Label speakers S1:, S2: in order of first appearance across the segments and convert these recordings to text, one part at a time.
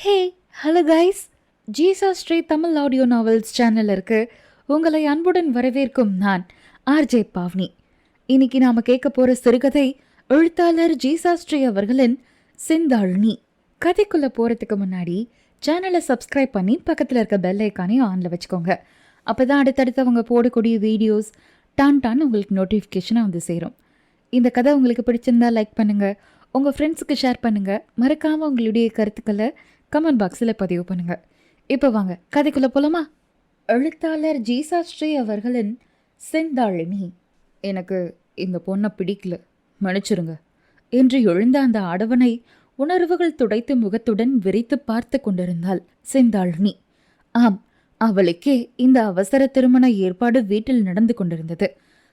S1: ஹே, hello guys. Jesus Sri Tamil audio novels சேனலிற்கு உங்களை அன்புடன் வரவேற்கும் நான் ஆர்ஜே பாவ்னி. இன்னைக்கு நாம கேட்க போற சிறுகதை எழுத்தாளர் ஜீசஸ் ஸ்ரீ அவர்களின் செந்தாழ்னி. கதைக்குள்ள போறதுக்கு முன்னாடி சேனலை சப்ஸ்கிரைப் பண்ணி பக்கத்தில் இருக்க பெல் ஐக்கானே ஆன்ல வச்சுக்கோங்க. அப்பதான் அடுத்தடுத்து அவங்க போடக்கூடிய வீடியோஸ் டான் உங்களுக்கு நோட்டிஃபிகேஷனாக வந்து சேரும். இந்த கதை உங்களுக்கு பிடிச்சிருந்தா லைக் பண்ணுங்க, உங்க ஃப்ரெண்ட்ஸுக்கு ஷேர் பண்ணுங்க, மறக்காம உங்களுடைய கருத்துக்களை கமெண்ட் பாக்ஸில் பதிவு பண்ணுங்க. இப்போ வாங்க கதைக்குள்ள போலாமா? எழுத்தாளர் ஜீசஸ் ஸ்ரீ அவர்களின் செந்தாழினி. எனக்கு இந்த பொண்ணை பிடிக்கல, மன்னிச்சிருங்க என்று எழுந்த அந்த ஆடவனை உணர்வுகள் துடைத்து முகத்துடன் விரித்து பார்த்து கொண்டிருந்தாள் செந்தாழினி. ஆம், அவளுக்கே இந்த அவசர திருமண ஏற்பாடு வீட்டில் நடந்து கொண்டிருந்தது.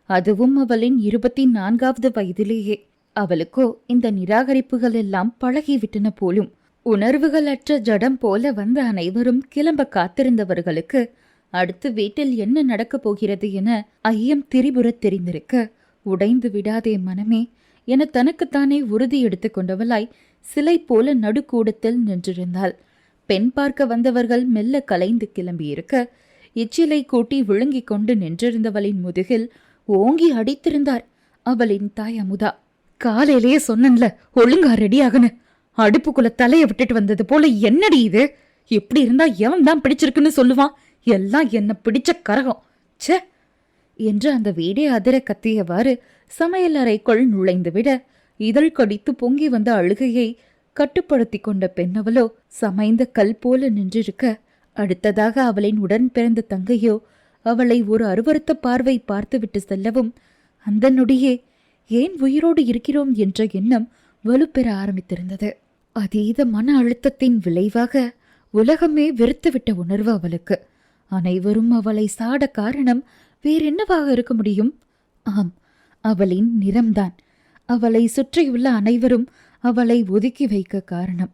S1: அதுவும் அவளின் 24வது வயதிலேயே. அவளுக்கோ இந்த நிராகரிப்புகள் எல்லாம் பழகிவிட்டன போலும். உணர்வுகள் அற்ற ஜடம் போல வந்த அனைவரும் கிளம்ப காத்திருந்தவர்களுக்கு அடுத்து வீட்டில் என்ன நடக்கப் போகிறது என ஐயம் திரிபுறத் தெரிந்திருக்க, உடைந்து விடாதே மனமே என தனக்குத்தானே உறுதி எடுத்து கொண்டவளாய் சிலை போல நடுக்கூடத்தில் நின்றிருந்தாள். பெண் பார்க்க வந்தவர்கள் மெல்ல கலைந்து கிளம்பியிருக்க, எச்சிலை கூட்டி விழுங்கிக் கொண்டு நின்றிருந்தவளின் முதுகில் ஓங்கி அடித்திருந்தார் அவளின் தாய் அமுதா. காலையிலேயே சொன்னன்ல, ஒழுங்கா ரெடி ஆகனு. அடுப்புக்குள்ள தலைய விட்டுட்டு வந்தது போல என்னடி இது? எப்படி இருந்தா எவன் தான் பிடிச்சிருக்குன்னு சொல்லுவான்? எல்லாம் என்ன பிடிச்ச கரகம் சே என்று அந்த வீடே அதிர கத்தியவாறு சமையல் அறைக்குள் நுழைந்து விட, இதழ் கடித்து பொங்கி வந்த அழுகையை கட்டுப்படுத்தி கொண்ட பெண்ணவளோ சமைந்த கல் போல நின்றிருக்க, அடுத்ததாக அவளின் உடன் பிறந்த தங்கையோ அவளை ஒரு அருவருத்த பார்வை பார்த்துவிட்டு செல்லவும், அந்த நொடியே ஏன் உயிரோடு இருக்கிறோம் என்ற எண்ணம் வலுப்பெற ஆரம்பித்திருந்தது. அதீத மன அழுத்தத்தின் விளைவாக உலகமே வெறுத்துவிட்ட உணர்வு அவளுக்கு. அனைவரும் அவளை சாட காரணம் வேறென்னவாக இருக்க முடியும்? ஆம், அவளின் நிறம்தான். அவளை சுற்றியுள்ள அனைவரும் அவளை ஒதுக்கி வைக்க காரணம்.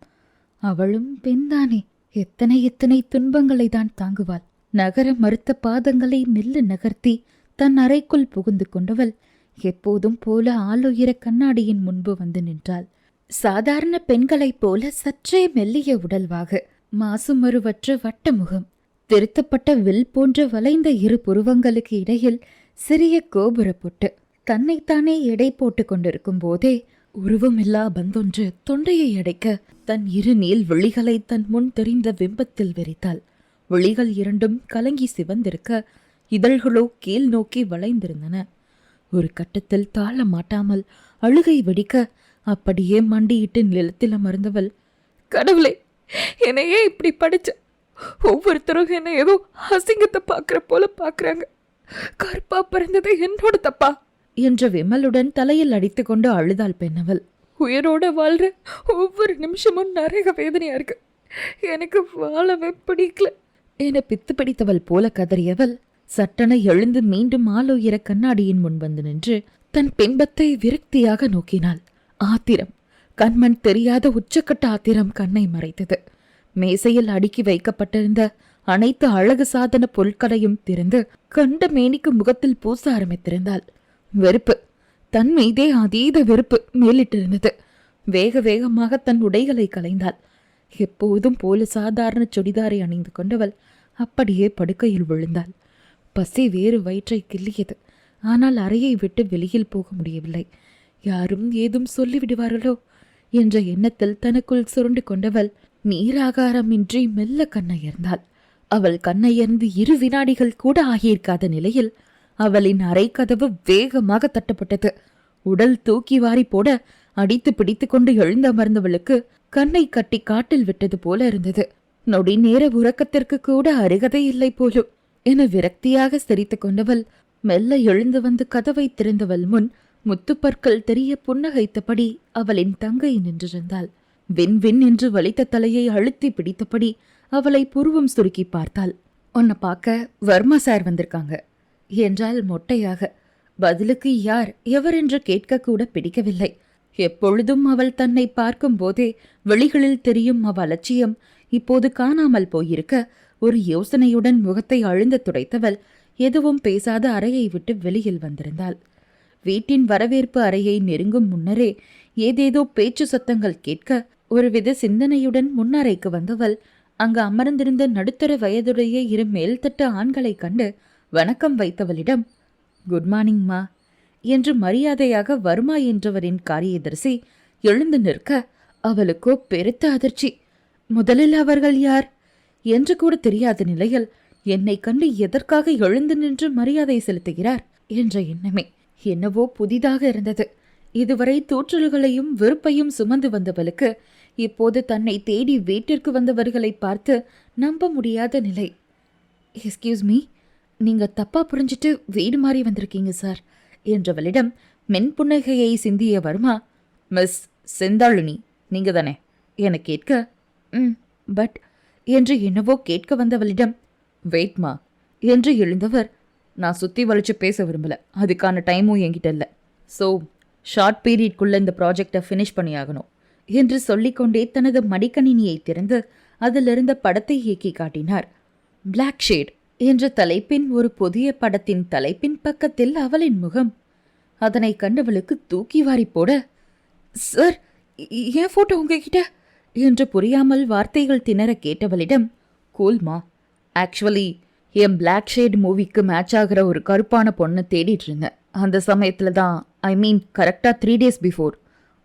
S1: அவளும் பெண்தானே, எத்தனை எத்தனை துன்பங்களை தான் தாங்குவாள். நகர மறுத்த பாதங்களை மெல்ல நகர்த்தி தன் அறைக்குள் புகுந்து கொண்டவள் எப்போதும் போல ஆளுயர கண்ணாடியின் முன்பு வந்து நின்றாள். சாதாரண பெண்களைப் போல சற்றே மெல்லிய உடல்வாக, மாசுமருவற்ற வட்ட முகம், திருத்தப்பட்ட வில் போன்ற வளைந்த இரு புருவங்களுக்கு இடையில் சிறிய கோபுர பொட்டு. தன்னைத்தானே எடை போட்டு கொண்டிருக்கும் போதே உருவமில்லா பந்தொன்று தொண்டையை அடைக்க தன் இரு நீள் விழிகளை தன் முன் தெரிந்த பிம்பத்தில் வெறித்தாள். விழிகள் இரண்டும் கலங்கி சிவந்திருக்க, இதழ்களோ கீழ் நோக்கி வளைந்திருந்தன. ஒரு கட்டத்தில் தாழ மாட்டாமல் அழுகை வெடிக்க, அப்படியே மண்டியிட்டு நிலத்தில் அமர்ந்தவள், கடவுளே, என்னையே இப்படி படிச்ச? ஒவ்வொருத்தரும் என்ன ஏதோ அசிங்கத்தை பாக்குற போல பாக்குறாங்க. கருப்பா பிறந்தது என்னோட தப்பா என்ற விமலுடன் தலையில் அடித்து கொண்டு அழுதாள் பெண்ணவள். உயிரோட வாழ்ற ஒவ்வொரு நிமிஷமும் நரக வேதனையா இருக்கு. எனக்கு வாழவே பிடிக்கல என பித்து பிடித்தவள் போல கதறியவள் சட்டென எழுந்து மீண்டும் ஆளுயர கண்ணாடியின் முன் வந்து நின்று தன் பிம்பத்தை விரக்தியாக நோக்கினாள். ஆத்திரம், கண்மண் தெரியாத உச்சக்கட்ட ஆத்திரம் கண்ணை மறைத்தது. மேசையில் அடுக்கி வைக்கப்பட்டிருந்த அனைத்து அழகு சாதன பொருட்களையும் திறந்து கண்ட மேனிக்கு முகத்தில் பூச ஆரம்பித்திருந்தாள். வெறுப்பு, தன் மீதே அதீத வெறுப்பு மேலிட்டிருந்தது. வேக வேகமாக தன் உடைகளை களைந்தாள். எப்போதும் போல சாதாரண சுடிதாரை அணிந்து கொண்டவள் அப்படியே படுக்கையில் விழுந்தாள். பசி வேறு வயிற்றை கிள்ளியது. ஆனால் அறையை விட்டு வெளியில் போக முடியவில்லை. யாரும் ஏதும் சொல்லிவிடுவார்களோ என்ற எண்ணத்தில் தனக்குள் சுருண்டு கொண்டவள் நீராகாரமின்றி மெல்ல கண்ணயர்ந்தாள். அவள் கண்ணயர்ந்து 2 வினாடிகள் கூட ஆகியிருக்காத நிலையில் அவளின் அறை கதவு வேகமாக தட்டப்பட்டது. உடல் தூக்கி வாரி போட அடித்து பிடித்து கொண்டு எழுந்தமர்ந்தவளுக்கு கண்ணை கட்டி காட்டில் விட்டது போல இருந்தது. நொடி நேர உறக்கத்திற்கு கூட அருகதை இல்லை போலும் என விரக்தியாக சிரித்து கொண்டவள் மெல்ல எழுந்து வந்து கதவை திறந்தவள் முன் முத்துப்பற்கள் தெரிய புன்னகைத்தபடி அவளின் தங்கை நின்றிருந்தாள். வின் வின் என்று வலித்த தலையை அழுத்தி பிடித்தபடி அவளை புருவம் சுருக்கி பார்த்தாள். உன்னை பார்க்க வர்மா சார் வந்திருக்காங்க என்றால் மொட்டையாக. பதிலுக்கு யார் எவர் என்று கேட்க கூட பிடிக்கவில்லை. எப்பொழுதும் அவள் தன்னை பார்க்கும் போதே வெளிகளில் தெரியும் அவ்வலட்சியம் இப்போது காணாமல் போயிருக்க, ஒரு யோசனையுடன் முகத்தை அழுந்த துடைத்தவள் எதுவும் பேசாத அறையை விட்டு வெளியில் வந்திருந்தாள். வீட்டின் வரவேற்பு அறையை நெருங்கும் முன்னரே ஏதேதோ பேச்சு சத்தங்கள் கேட்க ஒருவித சிந்தனையுடன் முன்னறைக்கு வந்தவள் அங்கு அமர்ந்திருந்த நடுத்தர வயதுடைய இரு மேல்தட்டு ஆண்களை கண்டு வணக்கம் வைத்தவளிடம், குட் மார்னிங் மா என்று மரியாதையாக வர்மா என்றவரின் காரியதரிசி எழுந்து நிற்க அவளுக்கோ பெருத்த அதிர்ச்சி. முதலில் அவர்கள் யார் என்று கூட தெரியாத நிலையில் என்னை கண்டு எதற்காக எழுந்து நின்று மரியாதை செலுத்துகிறார் என்ற எண்ணமே என்னவோ புதிதாக இருந்தது. இதுவரை தூற்றல்களையும் வெறுப்பையும் சுமந்து வந்தவளுக்கு இப்போது தன்னை தேடி வீட்டிற்கு வந்தவர்களை பார்த்து நம்ப முடியாத நிலை. எஸ்கியூஸ் மீ, நீங்க தப்பா புரிஞ்சிட்டு வீடு மாறி வந்திருக்கீங்க சார் என்றவளிடம் மென்புன்னகையை சிந்திய வர்மா, மிஸ் செந்தாளினி நீங்க தானே என கேட்க, பட் என்று என்னவோ கேட்க வந்தவளிடம், வெயிட்மா என்று எழுந்தவர், நான் சுத்தி வளைச்சு பேச விரும்பல, அதுக்கான டைமும் என்கிட்ட இல்லை, ஸோ ஷார்ட் பீரியட்குள்ள இந்த ப்ராஜெக்டை ஃபினிஷ் பண்ணியாகணும் என்று சொல்லிக்கொண்டே தனது மடிக்கணினியை திறந்து அதிலிருந்த படத்தை இயக்கி காட்டினார். பிளாக் ஷேட் என்ற தலைப்பின் ஒரு புதிய படத்தின் தலைப்பின் பக்கத்தில் அவளின் முகம். அதனை கண்டவளுக்கு தூக்கி வாரி போட, சார் ஏன் போட்டோ உங்ககிட்ட என்று புரியாமல் வார்த்தைகள் திணற கேட்டவளிடம், கூல்மா, ஆக்சுவலி என் பிளாக் ஷேட் மூவிக்கு மேட்ச் ஆகிற ஒரு கருப்பான பொண்ணை தேடிட்டு இருந்தேன். அந்த சமயத்தில் தான், ஐ மீன் கரெக்டாக 3 days பிஃபோர்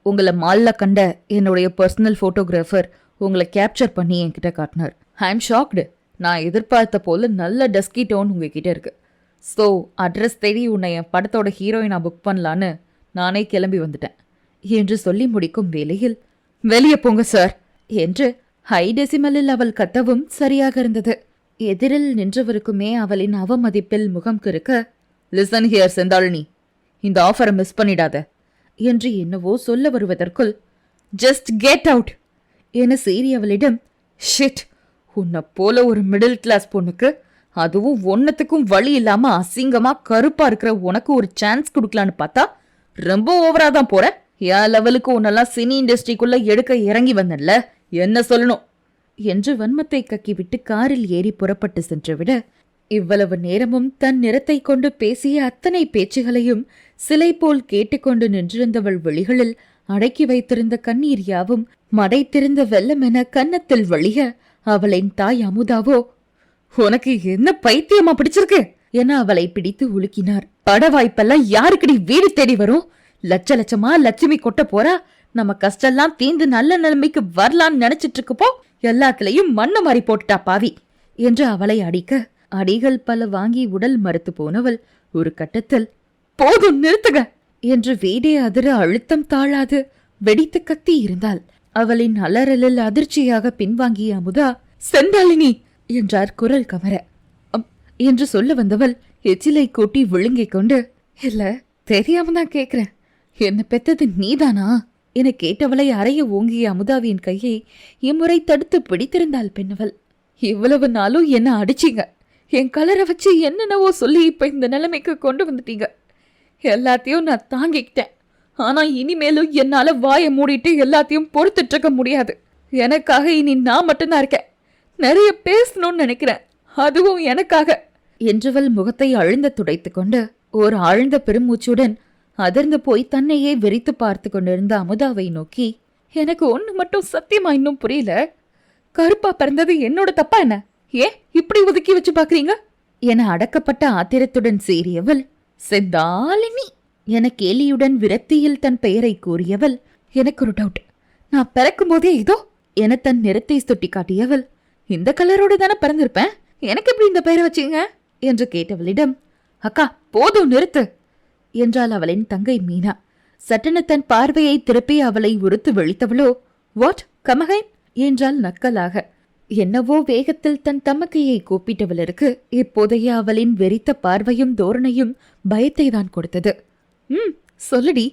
S1: உங்களை மாலில் கண்ட என்னுடைய பர்சனல் ஃபோட்டோகிராஃபர் உங்களை கேப்சர் பண்ணி என்கிட்ட காட்டினார். I am shocked. நான் எதிர்பார்த்த போல நல்ல டஸ்கி டோன் உங்ககிட்ட இருக்கு. ஸோ அட்ரஸ் தேடி உன்னை என் படத்தோட ஹீரோயினா புக் பண்ணலான்னு நானே கிளம்பி வந்துட்டேன் என்று சொல்லி முடிக்கும் வேளையில், வெளியே போங்க சார் என்று ஹை டெசிமலில் அவள் கத்தவும் சரியாக இருந்தது. எதிரில் நின்றவருக்குமே அவளின் அவமதிப்பில் முகம் கிறுக்க, லிசன் ஹியர் செந்தாளினி, இந்த ஆஃபரை மிஸ் பண்ணிடாத என்று என்னவோ சொல்ல வருவதற்குள், ஜஸ்ட் கெட் அவுட் என சீரியவளிடம், ஷிட், உன்னை போல ஒரு மிடில் கிளாஸ் பொண்ணுக்கு, அதுவும் ஒன்னத்துக்கும் வழி இல்லாம அசிங்கமா கருப்பா இருக்கிற உனக்கு ஒரு சான்ஸ் கொடுக்கலான்னு பார்த்தா ரொம்ப ஓவரா தான் போற. என் லெவலுக்கு உன்னெல்லாம் சினி இண்டஸ்ட்ரிக்குள்ள எடுக்க இறங்கி வந்தன்ல, என்ன சொல்லணும் என்று வன்மத்தை கக்கிவிட்டு காரில் ஏறி புறப்பட்டு சென்றுவிட, இவ்வளவு நேரமும் தன் நிறத்தை கொண்டு பேசிய அத்தனை பேச்சுகளையும் சிலை போல் கேட்டுக்கொண்டு நின்றிருந்தவள் விழிகளில் அடக்கி வைத்திருந்த கண்ணீர் யாவும் மடைத்திருந்த வெள்ளமென கன்னத்தில் வழிய, அவளின் தாய் அமுதாவோ, உனக்கு என்ன பைத்தியமா பிடிச்சிருக்கு என அவளை பிடித்து உலுக்கினார். பட வாய்ப்பெல்லாம் யாருக்கடி வீடு தேடி வரும்? லட்ச லட்சமா லட்சுமி கொட்ட போறா. நம்ம கஷ்டம்லாம் தீந்து நல்ல நிலைமைக்கு வரலான்னு நினைச்சிட்டு இருக்கப்போ எல்லாத்திலையும் மண்ணு மாறி போட்டுட்டா பாவி என்று அவளை அடிக்க, அடிகள் பல வாங்கி உடல் மறுத்து போனவள் ஒரு கட்டத்தில், போதும் நிறுத்துக என்று வீடே அதிர அழுத்தம் தாழாது வெடித்து கத்தி இருந்தாள். அவளின் அலறலில் அதிர்ச்சியாக பின்வாங்கிய அமுதா, செந்தாளினி என்றார் குரல் கமர. என்று சொல்ல வந்தவள் எச்சிலை கூட்டி விழுங்கிக் கொண்டு, இல்ல தெரியாம தான் கேக்குறேன், என்ன பெத்தது நீதானா என கேட்டவளை அறைய ஓங்கிய அமுதாவின் கையை இம்முறை தடுத்து பிடித்திருந்தாள் பெண்ணவள். இவ்வளவு நாளும் என்ன அடிச்சிங்க, என் கலரை வச்சு என்னென்னவோ சொல்லி இப்ப இந்த நிலைமைக்கு கொண்டு வந்துட்டீங்க. எல்லாத்தையும் நான் தாங்கிக்கிட்டேன். ஆனா இனிமேலும் என்னால வாயை மூடிட்டு எல்லாத்தையும் பொறுத்துட்டு இருக்க முடியாது. எனக்காக இனி நான் மட்டும்தான் இருக்கேன். நிறைய பேசணும்னு நினைக்கிறேன், அதுவும் எனக்காக என்றவள் முகத்தை அழுந்த துடைத்து கொண்டு ஓர் ஆழ்ந்த பெருமூச்சுடன் அதிர்ந்து போய் தன்னையே வெறித்து பார்த்து கொண்டிருந்த அமுதாவை நோக்கி, எனக்கு ஒண்ணு மட்டும் சத்தியமா இன்னும் புரியல. கருப்பா பிறந்தது என்னோட தப்பா என்ன? ஏன் இப்படி ஒதுக்கி வச்சு பாக்குறீங்க என அடக்கப்பட்ட ஆத்திரத்துடன் சீறியவள், செந்தாளினி என கேலியுடன் விரக்தியில் தன் பெயரை கூறியவள், எனக்கு ஒரு டவுட், நான் பிறக்கும் போதே இதோ என தன் நிறத்தை சுட்டி காட்டியவள், இந்த கலரோடு தானே பிறந்திருப்பேன், எனக்கு எப்படி இந்த பெயரை வச்சீங்க என்று கேட்டவளிடம், அக்கா போதும் நிறுத்து என்றாள் அவளின் தங்கை மீனா. சட்டென தன் பார்வையை திருப்பி அவளை உறுத்து வெளித்தவளோ, வாட் கமகைன் என்றாள் நக்கலாக. என்னவோ வேகத்தில் தன் தமக்கையை கூப்பிட்டவளிற்கு இப்போதைய அவளின் வெறித்த பார்வையும் தோரணையும் பயத்தை தான் கொடுத்தது. சொல்லுடி,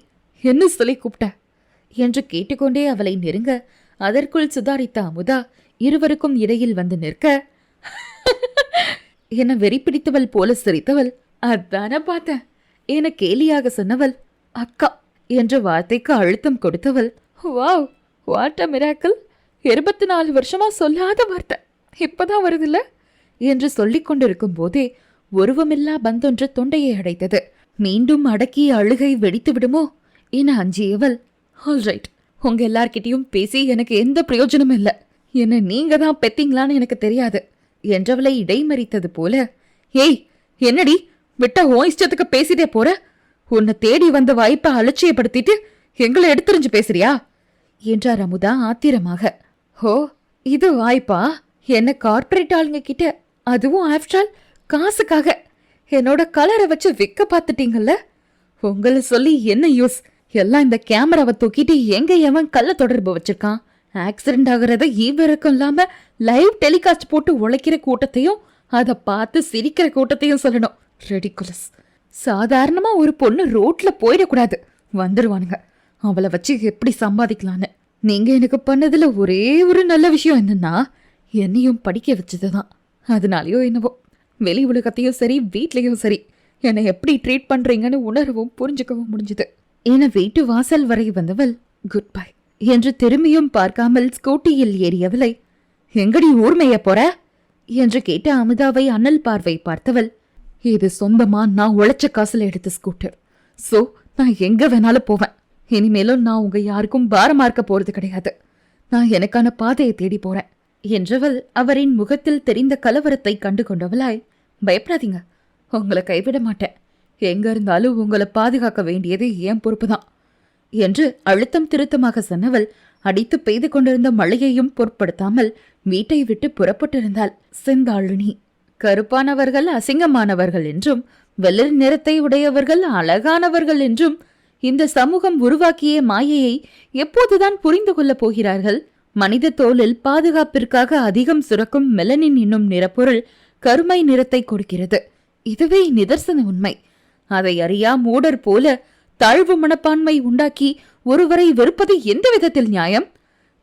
S1: என்ன சொல்லி கூப்பிட்ட என்று கேட்டுக்கொண்டே அவளை நெருங்க, அதற்குள் சுதாரித்த அமுதா இருவருக்கும் இடையில் வந்து நிற்க, என வெறி பிடித்தவள் போல சிரித்தவள், அதான பார்த்தேன் என கேலியாக சொன்னவள், அக்கா என்ற வார்த்தைக்கு அழுத்தம் கொடுத்தவள், வாவ் வாட் அ மிராக்கிள், 24 வருஷமா சொல்லாத வார்த்தை இப்பதான் வருதில்ல என்று சொல்லிக் கொண்டிருக்கும் போதே உருவமில்லா பந்தொன்று தொண்டையை அடைத்தது. மீண்டும் அடக்கிய அழுகை வெடித்து விடுமோ என அஞ்சியவள், ஆல்ரைட் உங்க எல்லார்கிட்டயும் பேசி எனக்கு எந்த பிரயோஜனமும் இல்ல. என்ன நீங்க தான் பெத்தீங்களான்னு எனக்கு தெரியாது என்றவளை இடைமறித்தது போல, ஏய் என்னடி விட்டா உன் இஷ்டத்துக்கு பேசிட்டே போற? உன்னை தேடி வந்த வாய்ப்பை அலட்சியப்படுத்திட்டு எங்களை எடுத்துரிஞ்சு பேசுறியா என்றார் அமுதா ஆத்திரமாக. ஹோ, இது வாய்ப்பா? என்ன கார்ப்பரேட் ஆளுங்க கிட்ட, அதுவும் ஆஃப்டர் ஆல் காசுக்காக என்னோட கலரை வச்சு விக்க பாத்துட்டீங்கல்ல. உங்களை சொல்லி என்ன யூஸ்? எல்லாம் இந்த கேமராவை தூக்கிட்டு எங்க எவன் கள்ள தொடர்பு வச்சிருக்கான்? ஆக்சிடென்ட் ஆகுறத ஈவிரக்கம் இல்லாம லைவ் டெலிகாஸ்ட் போட்டு உழைக்கிற கூட்டத்தையும் அதை பார்த்து சிரிக்கிற கூட்டத்தையும் சொல்லணும். ரெடிகுலஸ். சாதாரணமா ஒரு பொண்ணு ரோட்ல போயிடக்கூடாது, வந்துடுவானுங்க. அவளை வச்சு எப்படி சம்பாதிக்கலான்னு. நீங்க எனக்கு பண்ணதுல ஒரே ஒரு நல்ல விஷயம் என்னன்னா, என்னையும் படிக்க வச்சதுதான். அதனாலயோ என்னவோ வெளி உலகத்தையும் சரி வீட்லயும் சரி என்னை எப்படி ட்ரீட் பண்றீங்கன்னு உணரவும் புரிஞ்சுக்கவும் முடிஞ்சது என வீட்டு வாசல் வரை வந்தவள் குட் பை என்று திரும்பியும் பார்க்காமல் ஸ்கூட்டியில் ஏறியவளை, எங்கடி ஊர்மைய போற என்று கேட்ட அமுதாவை அனல் பார்வை பார்த்தவள், இது சொந்தமா நான் உழைச்ச காசுல எடுத்த ஸ்கூட்டர். சோ நான் எங்க வேணாலும் போவேன். இனிமேலும் நான் உங்க யாருக்கும் பாரமா இருக்க போறது கிடையாது. நான் எனக்கான பாதையை தேடி போறேன் என்றவள் அவரின் முகத்தில் தெரிந்த கலவரத்தை கண்டு கொண்டவளாய், பயப்படாதீங்க, உங்களை கைவிட மாட்டேன். எங்க இருந்தாலும் உங்களை பாதுகாக்க வேண்டியது என் பொறுப்புதான் என்று அழுத்தம் திருத்தமாக சொன்னவள் அடித்து பெய்து கொண்டிருந்த மழையையும் பொருட்படுத்தாமல் வீட்டை விட்டு புறப்பட்டிருந்தாள். செந்தாழினி. கருப்பானவர்கள் அசிங்கமானவர்கள் என்றும் வெள்ளரி நிறத்தை உடையவர்கள் அழகானவர்கள் என்றும் இந்த சமூகம் உருவாக்கிய மாயையை எப்போதுதான் புரிந்து கொள்ளப் போகிறார்கள்? மனித தோலில் பாதுகாப்பிற்காக அதிகம் சுரக்கும் மெலனின் என்னும் நிறப்பொருள் கருமை நிறத்தை கொடுக்கிறது. இதுவே நிதர்சன உண்மை. அதை அறியா மூடர் போல தாழ்வு மனப்பான்மை உண்டாக்கி ஒருவரை வெறுப்பது எந்த விதத்தில் நியாயம்?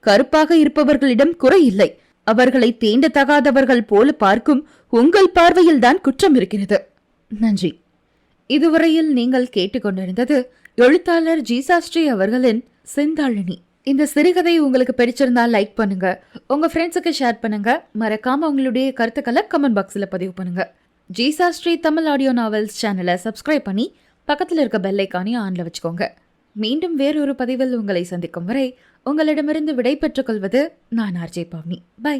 S1: கருப்பாக இருப்பவர்களிடம் குறை இல்லை, அவர்களை தீண்டத்தகாதவர்கள் போல பார்க்கும் உங்கள் பார்வையில்தான் குற்றம் இருக்கிறது. நன்றி. இதுவரையில் நீங்கள் கேட்டுக்கொண்டிருந்தது எழுத்தாளர் ஜீசாஸ்ரீ அவர்களின் செந்தாழினி. இந்த சிறுகதை உங்களுக்கு பிடிச்சிருந்தா லைக் பண்ணுங்க, உங்க ஃப்ரெண்ட்ஸுக்கு ஷேர் பண்ணுங்க, மறக்காம உங்களுடைய கருத்துக்களை கமெண்ட் பாக்ஸில் பதிவு பண்ணுங்க. ஜீசாஸ்ரீ தமிழ் ஆடியோ நாவல்ஸ் சேனலை சப்ஸ்கிரைப் பண்ணி பக்கத்தில் இருக்க பெல் ஐக்கானையும் ஆன்ல வச்சுக்கோங்க. மீண்டும் வேறொரு பதிவில் உங்களை சந்திக்கும் வரை உங்களிடமிருந்து விடை பெற்றுக் கொள்வது நான் ஆர்ஜே பவ்னி. பை.